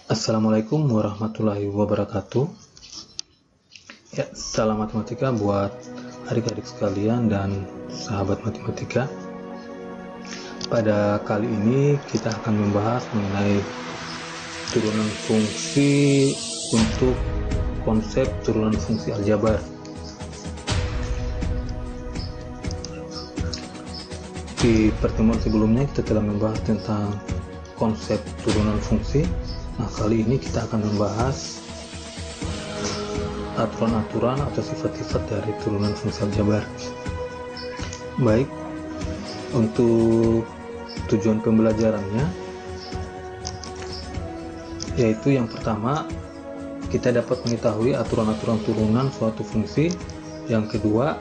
Assalamualaikum warahmatullahi wabarakatuh. Ya, salam matematika buat adik-adik sekalian dan sahabat matematika. Pada kali ini kita akan membahas mengenai turunan fungsi untuk konsep turunan fungsi aljabar. Di pertemuan sebelumnya kita telah membahas tentang konsep turunan fungsi. Nah, kali ini kita akan membahas aturan-aturan atau sifat-sifat dari turunan fungsi aljabar. Baik, untuk tujuan pembelajarannya, yaitu yang pertama, kita dapat mengetahui aturan-aturan turunan suatu fungsi. Yang kedua,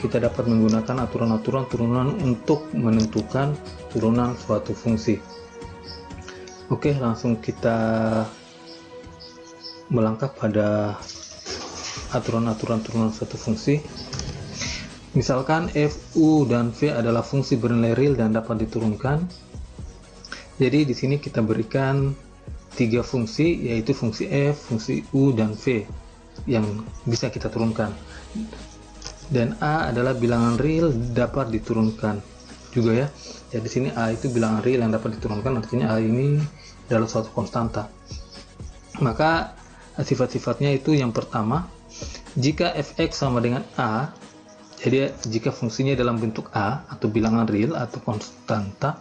kita dapat menggunakan aturan-aturan turunan untuk menentukan turunan suatu fungsi. Oke, langsung kita melangkah pada aturan-aturan turunan suatu fungsi. Misalkan f, u, dan v adalah fungsi bernilai real dan dapat diturunkan. Jadi di sini kita berikan tiga fungsi, yaitu fungsi f, fungsi u, dan v yang bisa kita turunkan. Dan a adalah bilangan real dapat diturunkan juga ya. Jadi di sini a itu bilangan real yang dapat diturunkan, artinya a ini adalah suatu konstanta. Maka sifat-sifatnya itu yang pertama, jika fx sama dengan a, jadi jika fungsinya dalam bentuk a atau bilangan real atau konstanta,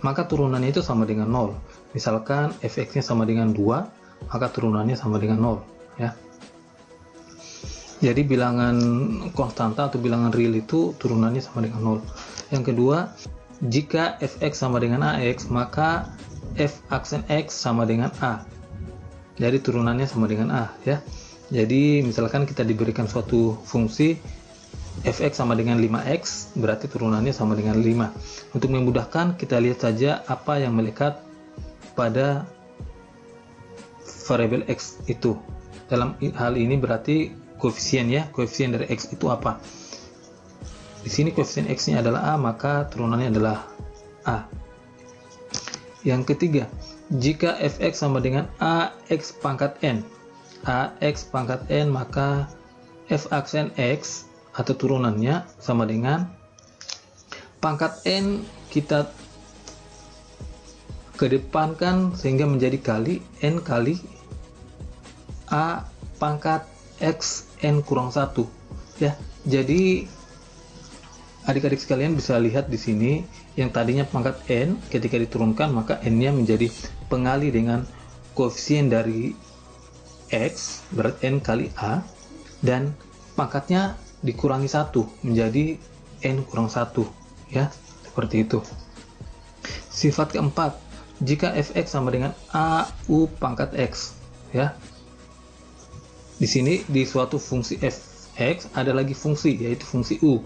maka turunannya itu sama dengan 0. Misalkan fx-nya sama dengan 2, maka turunannya sama dengan 0 ya. Jadi bilangan konstanta atau bilangan real itu turunannya sama dengan 0. Yang kedua, jika fx sama dengan ax, maka f aksen x sama dengan a. Jadi turunannya sama dengan a ya. Jadi misalkan kita diberikan suatu fungsi fx sama dengan 5x, berarti turunannya sama dengan 5. Untuk memudahkan, kita lihat saja apa yang melekat pada variabel x itu. Dalam hal ini berarti koefisien ya, koefisien dari x itu apa? Di sini koefisien x-nya adalah a, maka turunannya adalah a. Yang ketiga, jika fx sama dengan ax pangkat n, ax pangkat n, maka f aksen x atau turunannya sama dengan pangkat n kita kedepankan sehingga menjadi kali n kali a pangkat x n kurang 1 ya. Jadi adik-adik sekalian bisa lihat di sini yang tadinya pangkat n, ketika diturunkan maka n-nya menjadi pengali dengan koefisien dari x, berarti n kali a, dan pangkatnya dikurangi 1 menjadi n kurang 1 ya, seperti itu. Sifat keempat, jika fx sama dengan a u pangkat x ya. Di sini di suatu fungsi fx ada lagi fungsi, yaitu fungsi u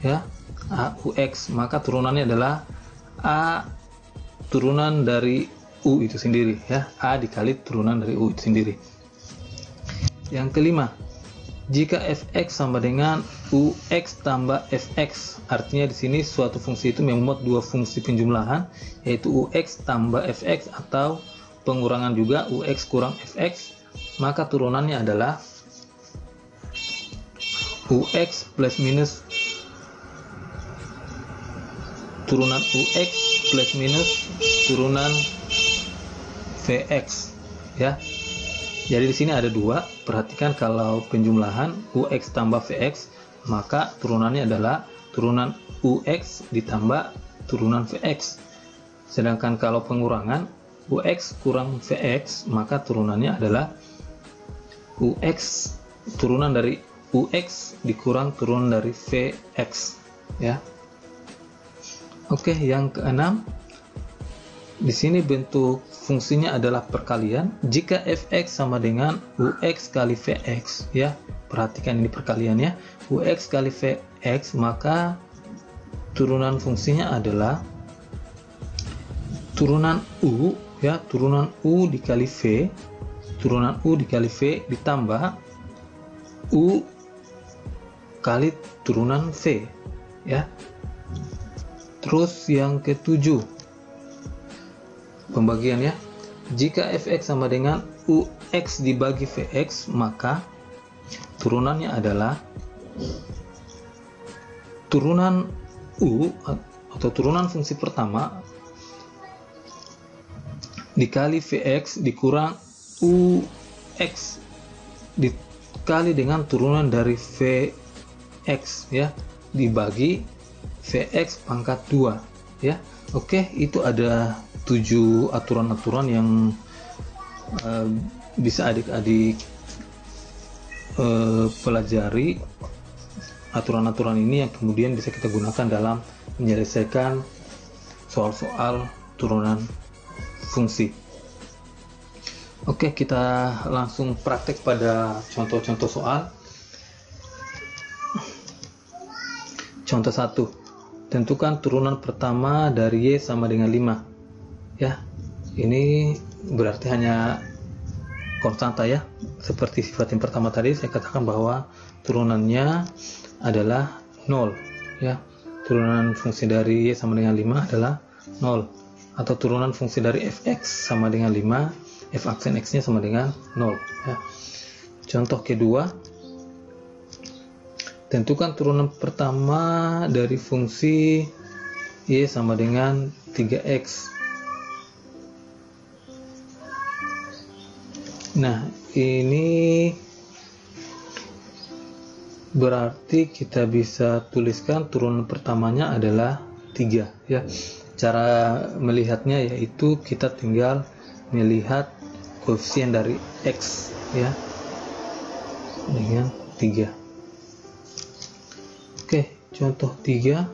ya, a u x, maka turunannya adalah a turunan dari u itu sendiri ya, a dikali turunan dari u itu sendiri. Yang kelima, jika fx sama dengan ux tambah fx, artinya di sini suatu fungsi itu memuat dua fungsi penjumlahan, yaitu ux tambah fx atau pengurangan juga ux kurang fx, maka turunannya adalah ux plus minus turunan ux plus minus turunan vx ya. Jadi di sini ada dua, perhatikan kalau penjumlahan ux tambah vx, maka turunannya adalah turunan ux ditambah turunan vx. Sedangkan kalau pengurangan ux kurang vx, maka turunannya adalah ux turunan dari ux dikurang turunan dari vx ya. Oke, yang keenam, di sini bentuk fungsinya adalah perkalian. Jika fx sama dengan ux kali vx ya, perhatikan ini perkaliannya, ux kali vx, maka turunan fungsinya adalah turunan u ya, turunan u dikali v, turunan u dikali v ditambah u kali turunan v ya. Terus yang ketujuh, pembagian ya. Jika fx sama dengan ux dibagi vx, maka turunannya adalah turunan u atau turunan fungsi pertama dikali vx dikurang ux dikali dengan turunan dari vx ya, dibagi vx pangkat 2 ya. Oke, itu ada 7 aturan-aturan yang bisa adik-adik pelajari. Aturan-aturan ini yang kemudian bisa kita gunakan dalam menyelesaikan soal-soal turunan fungsi. Oke, kita langsung praktek pada contoh-contoh soal. Contoh 1. Tentukan turunan pertama dari y sama dengan 5. Ya, ini berarti hanya konstanta ya. Seperti sifat yang pertama tadi saya katakan bahwa turunannya adalah 0 ya. Turunan fungsi dari y sama dengan 5 adalah 0, atau turunan fungsi dari fx sama dengan 5, f aksen x nya sama dengan 0 ya. Contoh kedua, tentukan turunan pertama dari fungsi y sama dengan 3x. Nah, ini berarti kita bisa tuliskan turunan pertamanya adalah 3 ya. Cara melihatnya yaitu kita tinggal melihat koefisien dari x ya dengan 3. Oke, contoh 3.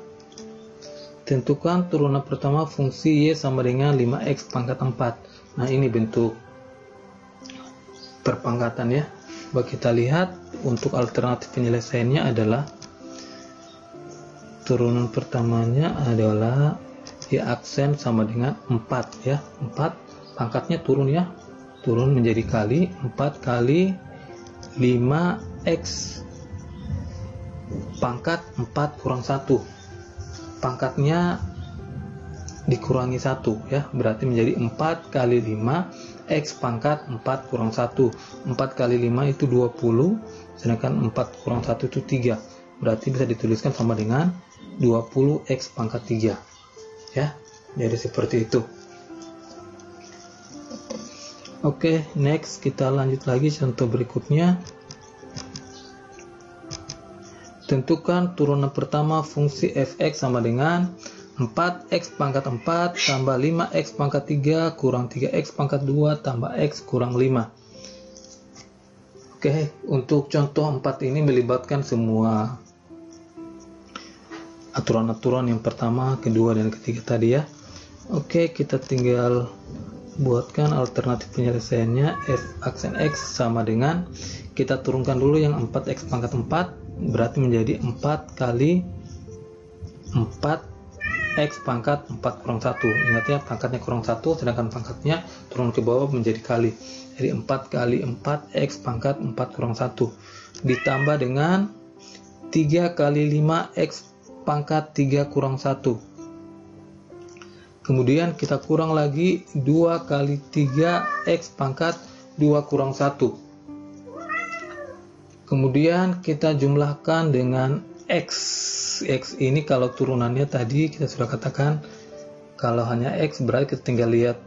Tentukan turunan pertama fungsi y sama dengan 5x pangkat 4. Nah, ini bentuk perpangkatan ya. Kita lihat untuk alternatif penyelesaiannya adalah turunan pertamanya adalah y aksen sama dengan 4 ya. 4 pangkatnya turun ya, turun menjadi kali 4 kali 5x pangkat 4 kurang 1, pangkatnya dikurangi 1 ya, berarti menjadi 4 kali 5 x pangkat 4 kurang 1. 4 kali 5 itu 20, sedangkan 4 kurang 1 itu 3, berarti bisa dituliskan sama dengan 20x pangkat 3 ya. Jadi seperti itu. Oke, next kita lanjut lagi contoh berikutnya. Tentukan turunan pertama fungsi fx sama dengan 4x pangkat 4 tambah 5x pangkat 3 kurang 3x pangkat 2 tambah x kurang 5. Oke, untuk contoh 4 ini melibatkan semua aturan-aturan yang pertama, kedua, dan ketiga tadi ya. Oke, kita tinggal buatkan alternatif penyelesaiannya. F aksen x sama dengan, kita turunkan dulu yang 4x pangkat 4, berarti menjadi 4 kali 4 x pangkat 4 kurang 1. Ingat ya, pangkatnya kurang 1, sedangkan pangkatnya turun ke bawah menjadi kali. Jadi 4 kali 4 x pangkat 4 kurang 1 ditambah dengan 3 kali 5 x pangkat 3 kurang 1. Kemudian kita kurang lagi 2 kali 3 x pangkat 2 kurang 1. Kemudian kita jumlahkan dengan x. X ini kalau turunannya tadi kita sudah katakan, kalau hanya x berarti kita tinggal lihat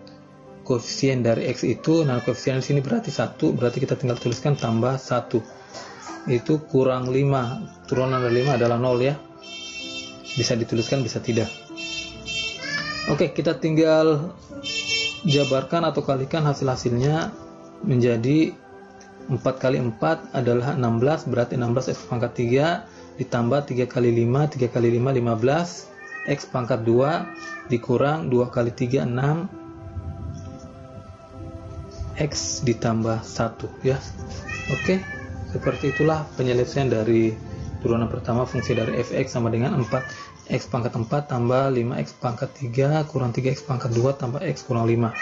koefisien dari x itu. Nah, koefisien di sini berarti 1, berarti kita tinggal tuliskan tambah 1. Itu kurang 5. Turunan dari 5 adalah 0 ya. Bisa dituliskan, bisa tidak. Oke, kita tinggal jabarkan atau kalikan hasil-hasilnya menjadi 4 kali 4 adalah 16, berarti 16 x pangkat 3 ditambah 3 kali 5, 3 kali 5 15, x pangkat 2 dikurang 2 kali 3 6, x ditambah 1 ya. Oke, seperti itulah penyelesaian dari turunan pertama fungsi dari fx sama dengan 4x pangkat 4 tambah 5x pangkat 3 kurang 3x pangkat 2 tambah x kurang 5.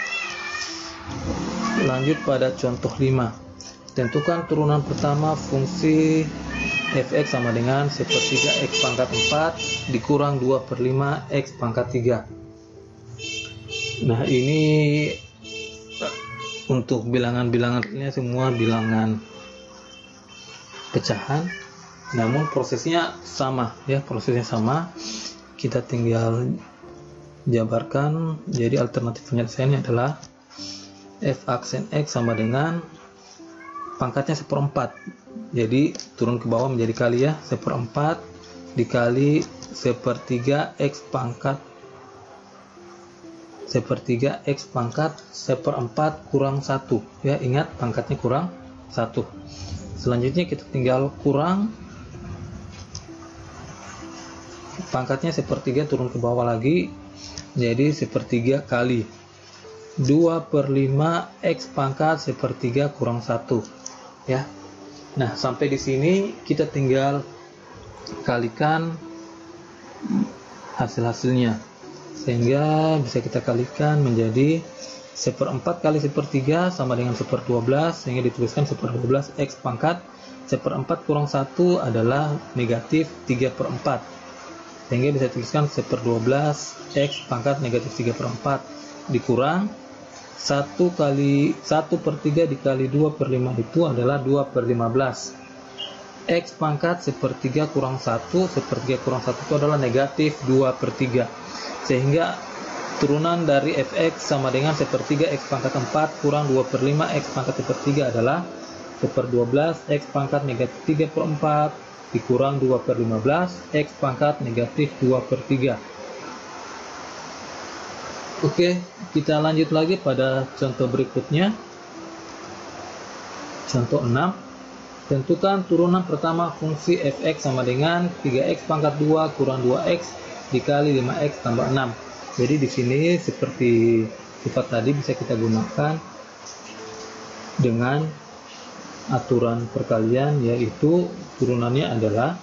Lanjut pada contoh 5. Tentukan turunan pertama fungsi fx sama dengan sepertiga x pangkat 4 dikurang 2 per 5 x pangkat 3. Nah, ini untuk bilangan-bilangan ini semua bilangan pecahan, namun prosesnya sama ya, prosesnya sama. Kita tinggal jabarkan. Jadi alternatif penyelesaiannya adalah f aksen x sama dengan pangkatnya 1/4. Jadi turun ke bawah menjadi kali ya, 1/4 dikali 1/3 x pangkat 1/3 x pangkat 1/4 kurang 1 ya, ingat pangkatnya kurang 1. Selanjutnya kita tinggal kurang pangkatnya 1/3 turun ke bawah lagi, jadi 1/3 kali 2/5 x pangkat 1/3 kurang 1 ya. Nah, sampai di sini kita tinggal kalikan hasil-hasilnya, sehingga bisa kita kalikan menjadi 1/4 kali 1/3 sama dengan 1/12, sehingga dituliskan 1/12 x pangkat 1/4 kurang 1 adalah negatif 3/4, sehingga bisa dituliskan 1/12 x pangkat negatif 3/4 dikurang 1/3 dikali 2/5 itu adalah 2/15. X pangkat 1/3 kurang 1, 1/3 kurang 1 itu adalah negatif 2/3, sehingga turunan dari fx sama dengan 1/3 x pangkat 4 kurang 2/5 x pangkat 1/3 adalah 1/12 x pangkat negatif 3/4 dikurang 2/15 x pangkat negatif 2/3. Oke, kita lanjut lagi pada contoh berikutnya. Contoh 6. Tentukan turunan pertama fungsi fx sama dengan 3x pangkat 2 kurang 2x dikali 5x tambah 6. Jadi di sini seperti sifat tadi bisa kita gunakan dengan aturan perkalian, yaitu turunannya adalah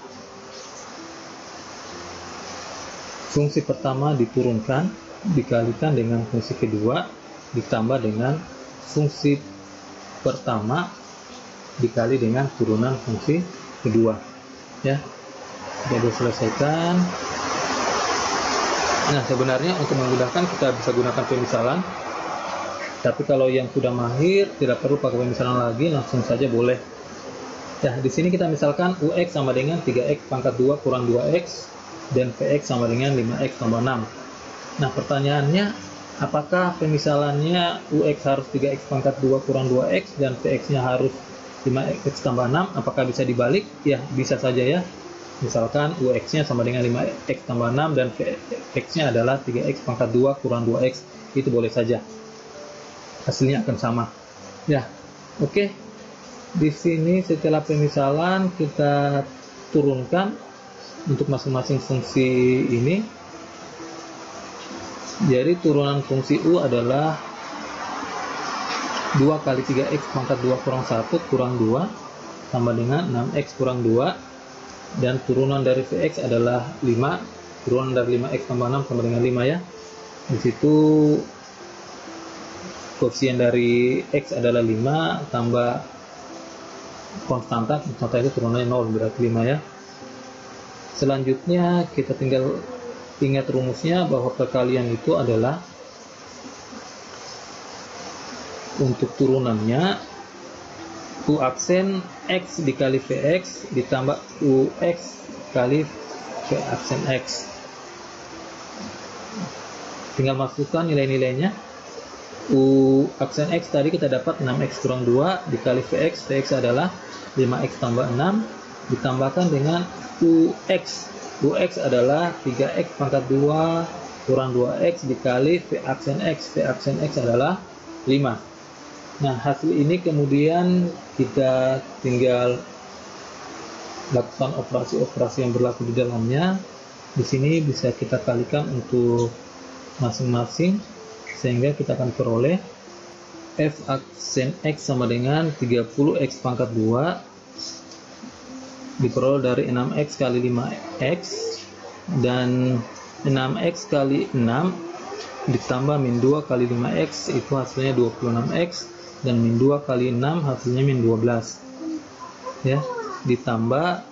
fungsi pertama diturunkan dikalikan dengan fungsi kedua ditambah dengan fungsi pertama dikali dengan turunan fungsi kedua ya. Jadi selesaikan. Nah, sebenarnya untuk memudahkan kita bisa gunakan pemisalan, tapi kalau yang sudah mahir tidak perlu pakai pemisalan lagi, langsung saja boleh. Nah, di sini kita misalkan ux sama dengan 3x pangkat 2 kurang 2x dan vx sama dengan 5x tambah 6. Nah, pertanyaannya, apakah pemisalannya ux harus 3x pangkat 2 kurang 2x dan vx-nya harus 5x tambah 6? Apakah bisa dibalik? Ya, bisa saja ya. Misalkan ux-nya sama dengan 5x tambah 6 dan vx-nya adalah 3x pangkat 2 kurang 2x. Itu boleh saja. Hasilnya akan sama. Ya, oke. Di sini setelah pemisalan kita turunkan untuk masing-masing fungsi ini. Jadi turunan fungsi u adalah 2 kali 3x pangkat 2 kurang 1 kurang 2 sama dengan 6x kurang 2, dan turunan dari vx adalah 5, turunan dari 5x tambah 6 sama dengan 5 ya. Di situ koefisien dari x adalah 5 tambah konstanta itu turunannya 0, berarti 5 ya. Selanjutnya kita tinggal ingat rumusnya bahwa perkalian itu adalah untuk turunannya u aksen x dikali vx ditambah ux kali v aksen x. Tinggal masukkan nilai-nilainya. U aksen x tadi kita dapat 6x kurang 2 dikali vx, vx adalah 5x tambah 6 ditambahkan dengan ux. Ux adalah 3x pangkat 2 kurang 2x dikali V aksen X. V aksen X adalah 5. Nah, hasil ini kemudian kita tinggal lakukan operasi-operasi yang berlaku di dalamnya. Di sini bisa kita kalikan untuk masing-masing, sehingga kita akan peroleh F aksen X sama dengan 30x pangkat 2 diperoleh dari 6x kali 5x, dan 6x kali 6 ditambah min 2 kali 5x itu hasilnya 26x, dan min 2 kali 6 hasilnya min 12 ya, ditambah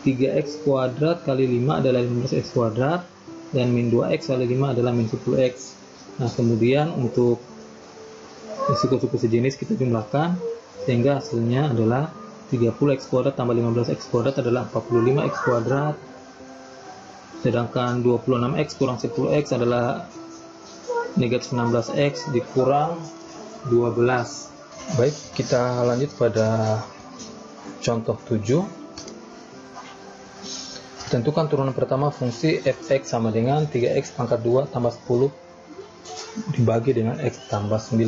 3x kuadrat kali 5 adalah 15x kuadrat, dan min 2x kali 5 adalah min 10x. Nah, kemudian untuk suku-suku sejenis kita jumlahkan, sehingga hasilnya adalah 30x kuadrat tambah 15x kuadrat adalah 45x kuadrat, sedangkan 26x kurang 10x adalah negatif 16x dikurang 12. Baik, kita lanjut pada contoh 7. Tentukan turunan pertama fungsi fx sama dengan 3x pangkat 2 tambah 10 dibagi dengan x tambah 9.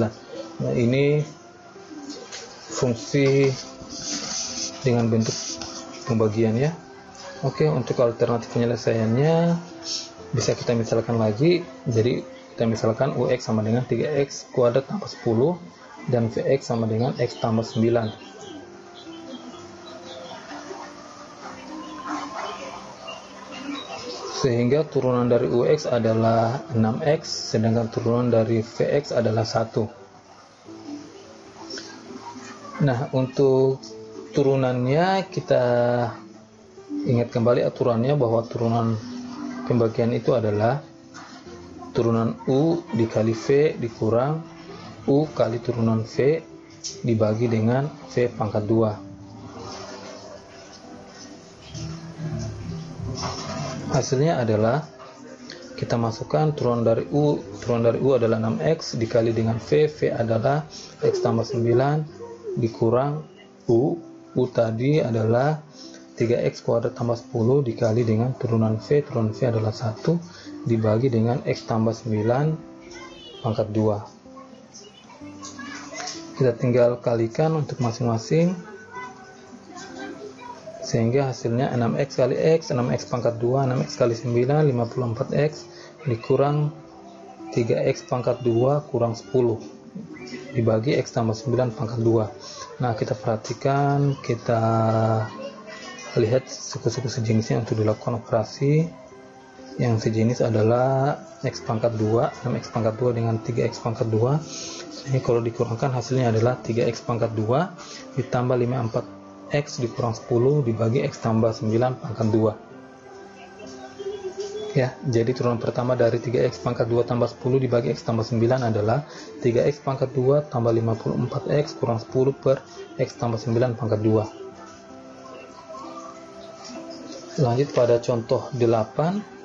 Nah, ini fungsi dengan bentuk pembagian ya. Oke, untuk alternatif penyelesaiannya bisa kita misalkan lagi. Jadi kita misalkan ux sama dengan 3x kuadrat tambah 10 dan vx sama dengan x tambah 9. Sehingga turunan dari ux adalah 6x, sedangkan turunan dari vx adalah 1. Nah, untuk turunannya kita ingat kembali aturannya bahwa turunan pembagian itu adalah turunan u dikali v dikurang u kali turunan v dibagi dengan v pangkat 2. Hasilnya adalah kita masukkan turunan dari u adalah 6x dikali dengan v adalah x tambah 9 dikurang u tadi adalah 3x kuadrat tambah 10 dikali dengan turunan v adalah 1 dibagi dengan x tambah 9 pangkat 2. Kita tinggal kalikan untuk masing-masing, sehingga hasilnya 6x kali x, 6x pangkat 2, 6x kali 9, 54x dikurang 3x pangkat 2 kurang 10 dibagi x tambah 9 pangkat 2. Nah, kita perhatikan, kita lihat suku-suku sejenisnya untuk dilakukan operasi. Yang sejenis adalah x pangkat 2, 6x pangkat 2 dengan 3x pangkat 2. Ini kalau dikurangkan hasilnya adalah 3x pangkat 2 ditambah 54x dikurang 10 dibagi x tambah 9 pangkat 2. Ya, jadi turunan pertama dari 3x pangkat 2 tambah 10 dibagi x tambah 9 adalah 3x pangkat 2 tambah 54x kurang 10 per x tambah 9 pangkat 2. Lanjut pada contoh 8.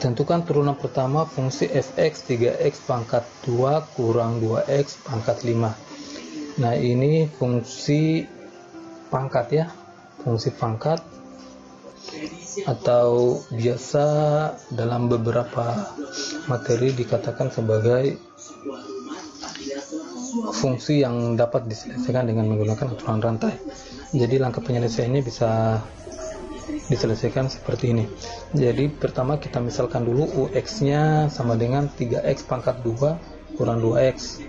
Tentukan turunan pertama fungsi fx 3x pangkat 2 kurang 2x pangkat 5. Nah, ini fungsi pangkat ya, fungsi pangkat, atau biasa dalam beberapa materi dikatakan sebagai fungsi yang dapat diselesaikan dengan menggunakan aturan rantai. Jadi langkah penyelesaiannya bisa diselesaikan seperti ini. Jadi pertama kita misalkan dulu ux nya sama dengan 3x pangkat 2 kurang 2x,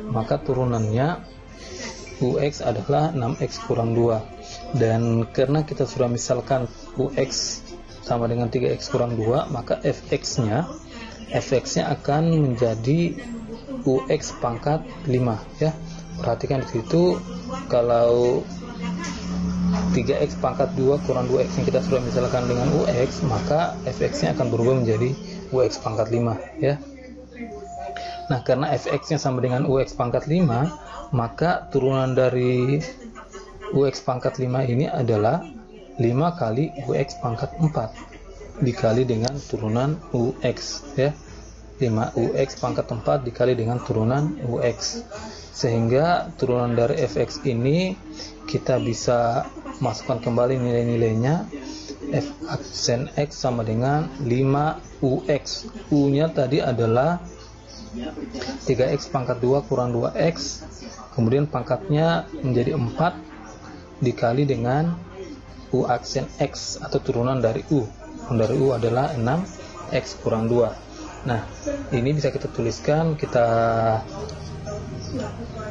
maka turunannya ux adalah 6x kurang 2. Dan karena kita sudah misalkan ux sama dengan 3x kurang 2, maka fx nya akan menjadi ux pangkat 5 ya. Perhatikan di situ, kalau 3x pangkat 2 kurang 2x yang kita sudah misalkan dengan ux, maka fx nya akan berubah menjadi ux pangkat 5 ya. Nah, karena fx nya sama dengan ux pangkat 5, maka turunan dari ux pangkat 5 ini adalah 5 kali ux pangkat 4 dikali dengan turunan ux ya. 5 ux pangkat 4 dikali dengan turunan ux, sehingga turunan dari fx ini kita bisa masukkan kembali nilai-nilainya. F aksen x sama dengan 5ux, u nya tadi adalah 3x pangkat 2 kurang 2x, kemudian pangkatnya menjadi 4 dikali dengan u aksen x atau turunan dari u. Turunan dari u adalah 6x kurang 2. Nah, ini bisa kita tuliskan, kita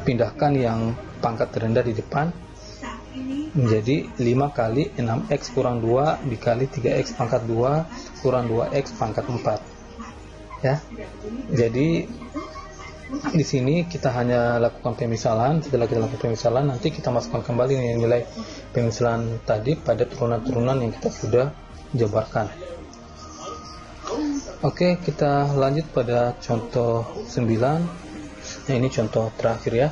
pindahkan yang pangkat terendah di depan menjadi 5 kali 6x kurang 2 dikali 3x pangkat 2 kurang 2x pangkat 4 ya. Jadi di sini kita hanya lakukan pemisalan. Setelah kita lakukan pemisalan, nanti kita masukkan kembali nilai pemisalan tadi pada turunan-turunan yang kita sudah jabarkan. Oke, kita lanjut pada contoh 9. Nah, ini contoh terakhir ya.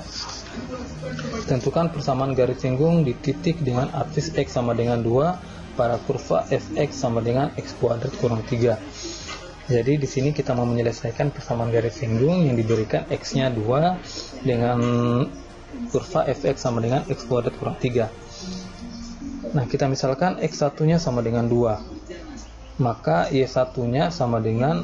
Tentukan persamaan garis singgung di titik dengan absis X sama dengan 2 pada kurva fx sama dengan x kuadrat kurang 3. Jadi di sini kita mau menyelesaikan persamaan garis singgung yang diberikan x-nya 2 dengan kurva fx sama dengan x kuadrat kurang 3. Nah, kita misalkan x1-nya sama dengan 2, maka y1-nya sama dengan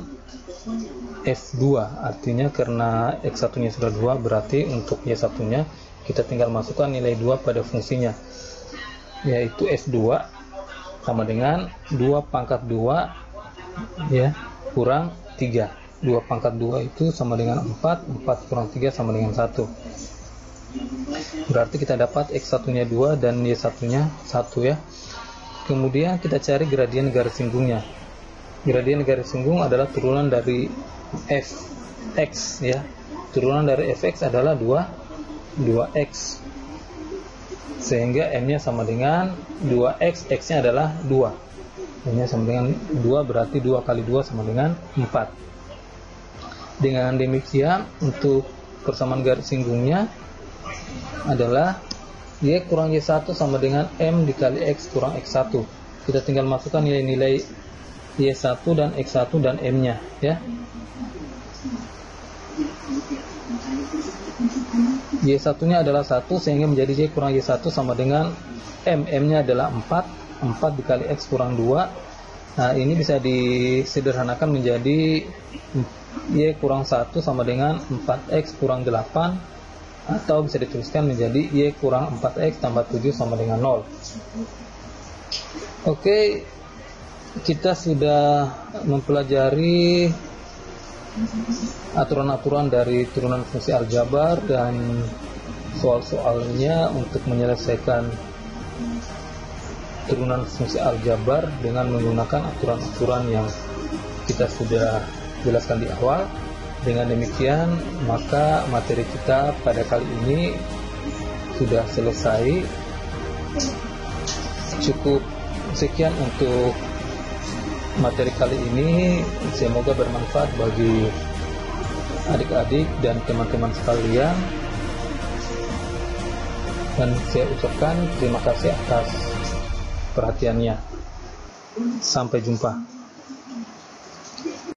f2. Artinya karena x1-nya sudah 2, berarti untuk y1-nya kita tinggal masukkan nilai 2 pada fungsinya, yaitu f2 sama dengan 2 pangkat 2 ya kurang 3. 2 pangkat 2 itu sama dengan 4, 4 kurang 3 sama dengan 1. Berarti kita dapat x1-nya 2 dan y1-nya 1 ya. Kemudian kita cari gradien garis singgungnya. Gradien garis singgung adalah turunan dari fx ya. Turunan dari fx adalah 2x, sehingga m-nya sama dengan 2x, x-nya adalah 2, m-nya sama dengan 2, berarti 2 kali 2 sama dengan 4. Dengan demikian untuk persamaan garis singgungnya adalah y kurang y1 sama dengan m dikali x kurang x1. Kita tinggal masukkan nilai-nilai y1 dan x1 dan m-nya ya. Y1-nya adalah 1, sehingga menjadi y kurang y1 sama dengan m-nya adalah 4, 4 dikali x kurang 2. Nah, ini bisa disederhanakan menjadi y kurang 1 sama dengan 4x kurang 8, atau bisa dituliskan menjadi y kurang 4x tambah 7 sama dengan 0. Oke, kita sudah mempelajari aturan-aturan dari turunan fungsi aljabar dan soal-soalnya untuk menyelesaikan turunan fungsi aljabar dengan menggunakan aturan-aturan yang kita sudah jelaskan di awal. Dengan demikian, maka materi kita pada kali ini sudah selesai. Cukup sekian untuk materi kali ini, semoga bermanfaat bagi adik-adik dan teman-teman sekalian, dan saya ucapkan terima kasih atas perhatiannya. Sampai jumpa.